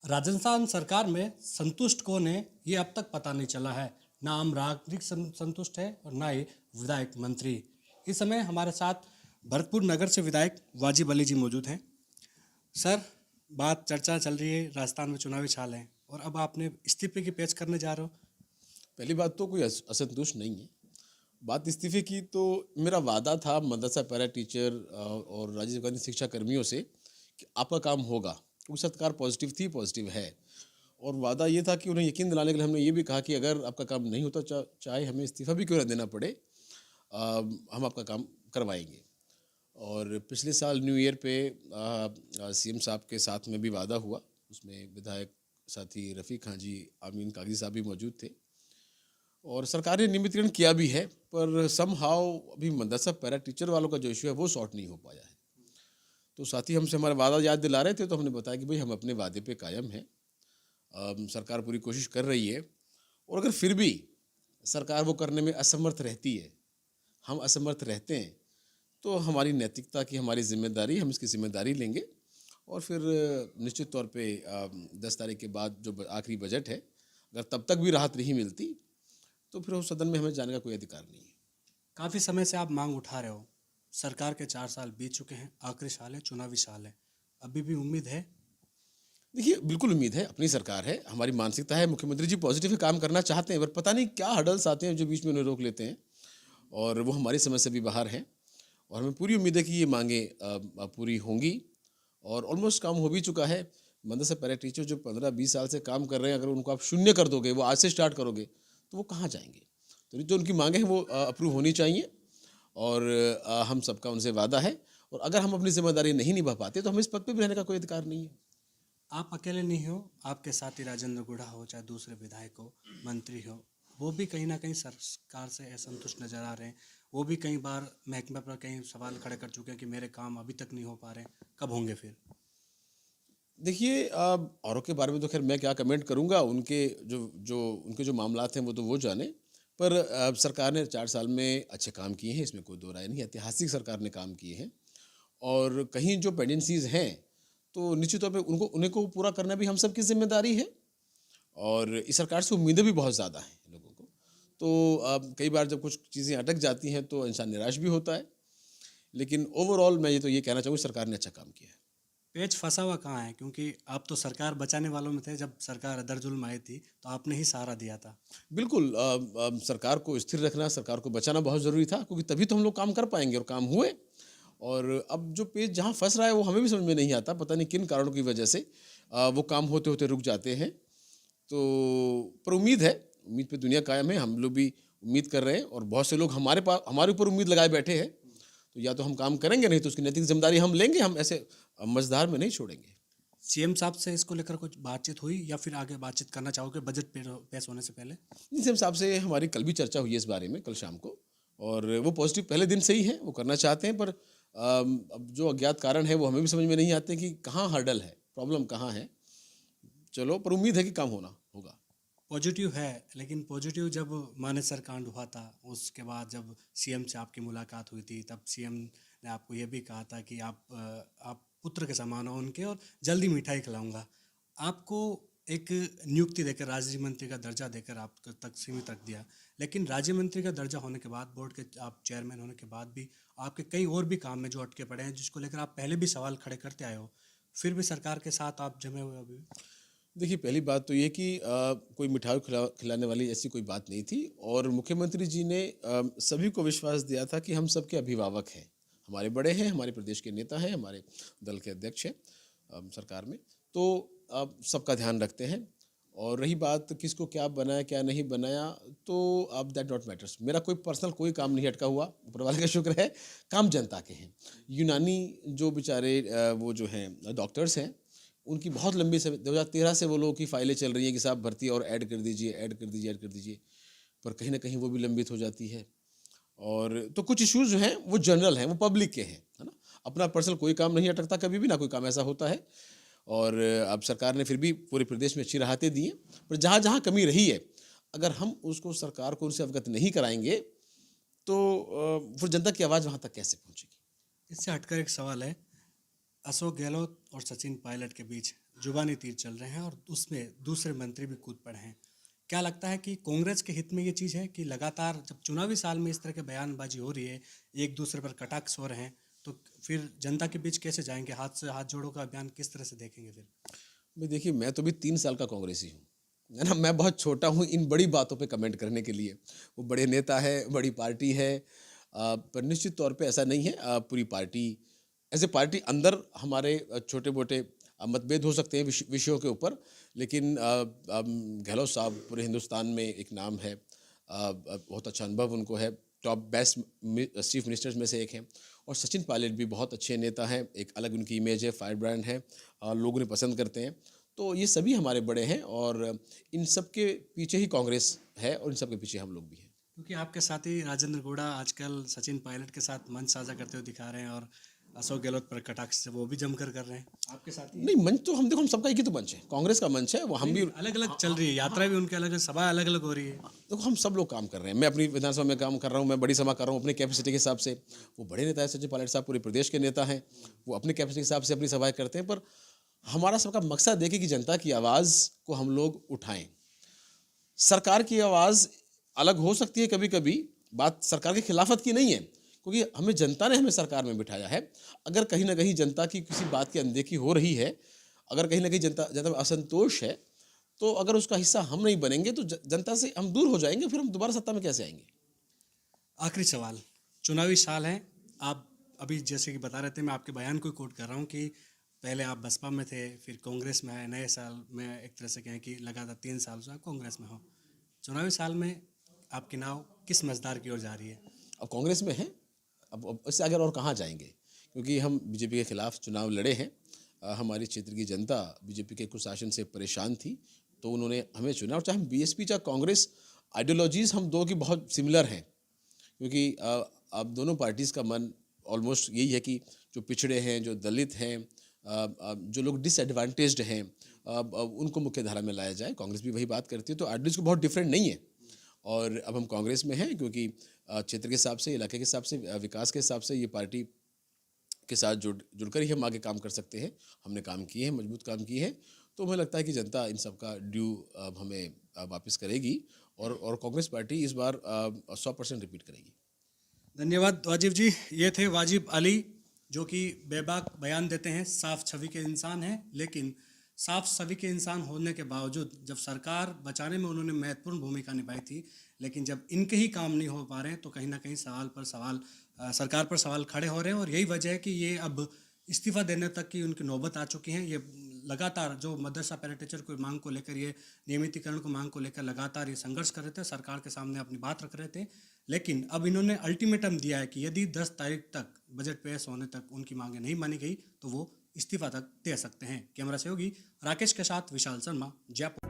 राजस्थान सरकार में संतुष्ट कौन है ये अब तक पता नहीं चला है। ना आम नागरिक संतुष्ट है और ना ही विधायक मंत्री। इस समय हमारे साथ भरतपुर नगर से विधायक वाजिब अली जी मौजूद हैं। सर, बात चर्चा चल रही है, राजस्थान में चुनावी छाल है और अब आपने इस्तीफे की पेश करने जा रहे हो। पहली बात तो कोई असंतुष्ट नहीं है। बात इस्तीफे की तो मेरा वादा था मदरसा पैरा टीचर और राजीव गांधी शिक्षा कर्मियों से कि आपका काम होगा। वो सरकार पॉजिटिव थी, पॉजिटिव है। और वादा ये था कि उन्हें यकीन दिलाने के लिए हमने ये भी कहा कि अगर आपका काम नहीं होता चाहे हमें इस्तीफा भी क्यों ना देना पड़े, हम आपका काम करवाएंगे। और पिछले साल न्यू ईयर पे सीएम साहब के साथ में भी वादा हुआ। उसमें विधायक साथी रफ़ीक खां जी, आमीन कागजी साहब भी मौजूद थे और सरकार ने नियमितीकरण किया भी है। पर समहाउ अभी मदरसा पैरा टीचर वालों का जो इशू है वो सॉर्ट नहीं हो पाया है। तो साथी हमसे हमारा वादा याद दिला रहे थे, तो हमने बताया कि भाई हम अपने वादे पे कायम हैं। सरकार पूरी कोशिश कर रही है और अगर फिर भी सरकार वो करने में असमर्थ रहती है, हम असमर्थ रहते हैं, तो हमारी नैतिकता की हमारी जिम्मेदारी, हम इसकी जिम्मेदारी लेंगे। और फिर निश्चित तौर पे 10 तारीख के बाद जो आखिरी बजट है, अगर तब तक भी राहत नहीं मिलती तो फिर उस सदन में हमें जाने का कोई अधिकार नहीं है। काफ़ी समय से आप मांग उठा रहे हो। सरकार के 4 साल बीत चुके हैं, आखिरी साल है, चुनावी साल है। अभी भी उम्मीद है? देखिए, बिल्कुल उम्मीद है, अपनी सरकार है, हमारी मानसिकता है, मुख्यमंत्री जी पॉजिटिव ही काम करना चाहते हैं, पर पता नहीं क्या हर्डल्स आते हैं जो बीच में उन्हें रोक लेते हैं और वो हमारी समझ से भी बाहर हैं। और हमें पूरी उम्मीद है कि ये मांगे पूरी होंगी और ऑलमोस्ट काम हो भी चुका है। मदरसा पैरा टीचर जो 15-20 साल से काम कर रहे हैं, अगर उनको आप शून्य कर दोगे, वो आज से स्टार्ट करोगे, तो वो कहाँ जाएंगे? तो जो उनकी मांगे हैं वो अप्रूव होनी चाहिए और हम सबका उनसे वादा है। और अगर हम अपनी जिम्मेदारी नहीं निभा पाते तो हमें इस पद पर भी रहने का कोई अधिकार नहीं है। आप अकेले नहीं हो, आपके साथी राजेंद्र गुढ़ा हो, चाहे दूसरे विधायक हो, मंत्री हो, वो भी कहीं ना कहीं सरकार से असंतुष्ट नजर आ रहे हैं। वो भी कई बार महकमे पर कई सवाल खड़े कर चुके हैं कि मेरे काम अभी तक नहीं हो पा रहे हैं, कब होंगे फिर? देखिए, औरों के बारे में तो खैर मैं क्या कमेंट करूंगा, उनके जो जो उनके जो मामलात हैं वो तो वो जाने। पर सरकार ने 4 साल में अच्छे काम किए हैं, इसमें कोई दो राय नहीं। ऐतिहासिक सरकार ने काम किए हैं और कहीं जो पेंडेंसीज हैं तो निश्चित तौर पे उनको उन्हें को पूरा करना भी हम सब की जिम्मेदारी है। और इस सरकार से उम्मीदें भी बहुत ज़्यादा हैं लोगों को। तो कई बार जब कुछ चीज़ें अटक जाती हैं तो इंसान निराश भी होता है। लेकिन ओवरऑल मैं ये कहना चाहूँगा, सरकार ने अच्छा काम किया है। पेच फंसा हुआ कहाँ है? क्योंकि आप तो सरकार बचाने वालों में थे। जब सरकार अदर जुल्म आई थी तो आपने ही सहारा दिया था। बिल्कुल, सरकार को स्थिर रखना, सरकार को बचाना बहुत ज़रूरी था, क्योंकि तभी तो हम लोग काम कर पाएंगे और काम हुए। और अब जो पेज जहाँ फंस रहा है वो हमें भी समझ में नहीं आता, पता नहीं किन कारणों की वजह से वो काम होते होते रुक जाते हैं। तो पर उम्मीद है, उम्मीद पे दुनिया कायम है। हम लोग भी उम्मीद कर रहे हैं और बहुत से लोग हमारे पास हमारे ऊपर उम्मीद लगाए बैठे हैं। तो या तो हम काम करेंगे, नहीं तो उसकी नैतिक जिम्मेदारी हम लेंगे। हम ऐसे मझधार में नहीं छोड़ेंगे। सीएम साहब से इसको लेकर कुछ बातचीत हुई या फिर आगे बातचीत करना चाहोगे बजट पेश होने से पहले? सीएम साहब से हमारी कल भी चर्चा हुई है इस बारे में, कल शाम को। और वो पॉजिटिव पहले दिन से ही है, वो करना चाहते हैं। पर अब जो अज्ञात कारण है वो हमें भी समझ में नहीं आते कि कहाँ हर्डल है, प्रॉब्लम कहाँ है। चलो, पर उम्मीद है कि काम होना होगा। पॉजिटिव है, लेकिन पॉजिटिव जब मानेसर कांड हुआ था, उसके बाद जब सीएम से आपकी मुलाकात हुई थी, तब सीएम ने आपको ये भी कहा था कि आप पुत्र के समान हो उनके और जल्दी मिठाई खिलाऊंगा। आपको एक नियुक्ति देकर, राज्य मंत्री का दर्जा देकर आप तक सीमित रख दिया। लेकिन राज्य मंत्री का दर्जा होने के बाद, बोर्ड के आप चेयरमैन होने के बाद भी आपके कई और भी काम में जो अटके पड़े हैं, जिसको लेकर आप पहले भी सवाल खड़े करते आए हो, फिर भी सरकार के साथ आप जमे हुए अभी भी। देखिए, पहली बात तो ये कि कोई मिठाई खिलाने वाली ऐसी कोई बात नहीं थी। और मुख्यमंत्री जी ने सभी को विश्वास दिया था कि हम सबके अभिभावक हैं, हमारे बड़े हैं, हमारे प्रदेश के नेता हैं, हमारे दल के अध्यक्ष हैं सरकार में। तो सबका ध्यान रखते हैं। और रही बात किसको क्या बनाया क्या नहीं बनाया, तो अब दैट नॉट मैटर्स। मेरा कोई पर्सनल कोई काम नहीं अटका हुआ, ऊपर वाले का शुक्र है। काम जनता के हैं। यूनानी जो बेचारे वो जो हैं डॉक्टर्स हैं, उनकी बहुत लंबी समय 2013 से वो लोगों की फाइलें चल रही हैं कि साहब भर्ती और ऐड कर दीजिए, ऐड कर दीजिए, ऐड कर दीजिए। पर कहीं ना कहीं वो भी लंबित हो जाती है। और तो कुछ इश्यूज जो हैं वो जनरल हैं, वो पब्लिक के हैं, है ना। अपना पर्सनल कोई काम नहीं अटकता कभी भी, ना कोई काम ऐसा होता है। और अब सरकार ने फिर भी पूरे प्रदेश में अच्छी राहतें दी हैं। पर जहाँ जहाँ कमी रही है, अगर हम उसको सरकार को उनसे अवगत नहीं कराएंगे तो फिर जनता की आवाज़ वहाँ तक कैसे पहुँचेगी। इससे हटकर एक सवाल है, अशोक गहलोत और सचिन पायलट के बीच जुबानी तीर चल रहे हैं और उसमें दूसरे मंत्री भी कूद पड़े हैं। क्या लगता है कि कांग्रेस के हित में ये चीज़ है कि लगातार जब चुनावी साल में इस तरह की बयानबाजी हो रही है, एक दूसरे पर कटाक्ष हो रहे हैं, तो फिर जनता के बीच कैसे जाएंगे? हाथ से हाथ जोड़ो का अभियान किस तरह से देखेंगे फिर? भाई देखिए, मैं तो भी 3 साल का कांग्रेसी हूँ, है ना। मैं बहुत छोटा हूँ इन बड़ी बातों पे कमेंट करने के लिए। वो बड़े नेता है, बड़ी पार्टी है, पर निश्चित तौर पे ऐसा नहीं है। पूरी पार्टी एज ए पार्टी अंदर हमारे छोटे मोटे मतभेद हो सकते हैं विषयों के ऊपर, लेकिन गहलोत साहब पूरे हिंदुस्तान में एक नाम है। बहुत अच्छा अनुभव उनको है, टॉप बेस्ट चीफ मिनिस्टर्स में से एक हैं। और सचिन पायलट भी बहुत अच्छे नेता हैं, एक अलग उनकी इमेज है, फायर ब्रांड है, लोग उन्हें पसंद करते हैं। तो ये सभी हमारे बड़े हैं और इन सब के पीछे ही कांग्रेस है और इन सब के पीछे हम लोग भी हैं। क्योंकि आपके साथी राजेंद्र गौड़ा आजकल सचिन पायलट के साथ मंच साझा करते हुए दिखा रहे हैं और अशोक गहलोत पर कटाक्ष से वो भी जमकर कर रहे हैं। आपके साथी नहीं, मंच तो हम देखो, हम सबका एक ही तो मंच है, कांग्रेस का मंच है, वो हम भी अलग अलग चल रही है, यात्रा भी उनकी अलग है, सभा अलग अलग हो रही है। देखो, हम सब लोग काम कर रहे हैं। मैं अपनी विधानसभा में काम कर रहा हूँ, मैं बड़ी सभा कर रहा हूँ अपनी कैपेसिटी के हिसाब से। वो बड़े नेता है सचिन पायलट साहब, पूरे प्रदेश के नेता हैं, वो अपनी कैपेसिटी के हिसाब से अपनी सभाएं करते हैं। पर हमारा सबका मकसद है कि जनता की आवाज़ को हम लोग उठाएं। सरकार की आवाज़ अलग हो सकती है कभी कभी, बात सरकार की खिलाफत की नहीं है, क्योंकि हमें जनता ने हमें सरकार में बिठाया है। अगर कहीं ना कहीं जनता की किसी बात की अनदेखी हो रही है, अगर कहीं ना कहीं जनता में असंतोष है, तो अगर उसका हिस्सा हम नहीं बनेंगे तो जनता से हम दूर हो जाएंगे, फिर हम दोबारा सत्ता में कैसे आएंगे। आखिरी सवाल, चुनावी साल है, आप अभी जैसे कि बता रहे थे, मैं आपके बयान को कोट कर रहा हूँ कि पहले आप बसपा में थे, फिर कांग्रेस में आए, नए साल में एक तरह से कहें कि लगातार 3 साल से आप कांग्रेस में हो। चुनावी साल में आपकी नाव किस मझधार की ओर जा रही है? अब कांग्रेस में है, अब इससे आगे और कहाँ जाएंगे, क्योंकि हम बीजेपी के खिलाफ चुनाव लड़े हैं। हमारी क्षेत्र की जनता बीजेपी के कुशासन से परेशान थी, तो उन्होंने हमें चुना। और चाहे हम बीएसपी चाहे कांग्रेस, आइडियोलॉजीज़ हम दो की बहुत सिमिलर हैं, क्योंकि अब दोनों पार्टीज़ का मन ऑलमोस्ट यही है कि जो पिछड़े हैं, जो दलित हैं, जो लोग डिसएडवांटेज्ड हैं, उनको मुख्य धारा में लाया जाए। कांग्रेस भी वही बात करती है, तो आइडियोलॉजी को बहुत डिफरेंट नहीं है। और अब हम कांग्रेस में हैं क्योंकि क्षेत्र के हिसाब से, इलाके के हिसाब से, विकास के हिसाब से ये पार्टी के साथ जुड़कर ही हम आगे काम कर सकते हैं। हमने काम किए हैं, मजबूत काम किए हैं, तो मुझे लगता है कि जनता इन सब का ड्यू हमें वापस करेगी और कांग्रेस पार्टी इस बार 100% रिपीट करेगी। धन्यवाद वाजिब जी। ये थे वाजिब अली, जो कि बेबाक बयान देते हैं, साफ छवि के इंसान हैं, लेकिन साफ छवि के इंसान होने के बावजूद जब सरकार बचाने में उन्होंने महत्वपूर्ण भूमिका निभाई थी, लेकिन जब इनके ही काम नहीं हो पा रहे हैं तो कहीं ना कहीं सवाल पर सवाल, सरकार पर सवाल खड़े हो रहे हैं। और यही वजह है कि ये अब इस्तीफा देने तक की उनकी नौबत आ चुकी है। ये लगातार जो मदरसा पैरा टीचर को मांग को लेकर, ये नियमितीकरण को मांग को लेकर लगातार ये संघर्ष कर रहे थे, सरकार के सामने अपनी बात रख रहे थे। लेकिन अब इन्होंने अल्टीमेटम दिया है कि यदि 10 तारीख तक बजट पेश होने तक उनकी मांगें नहीं मानी गई तो वो इस्तीफा तक दे सकते हैं। कैमरा सहयोगी राकेश के साथ विशाल शर्मा, जयपुर।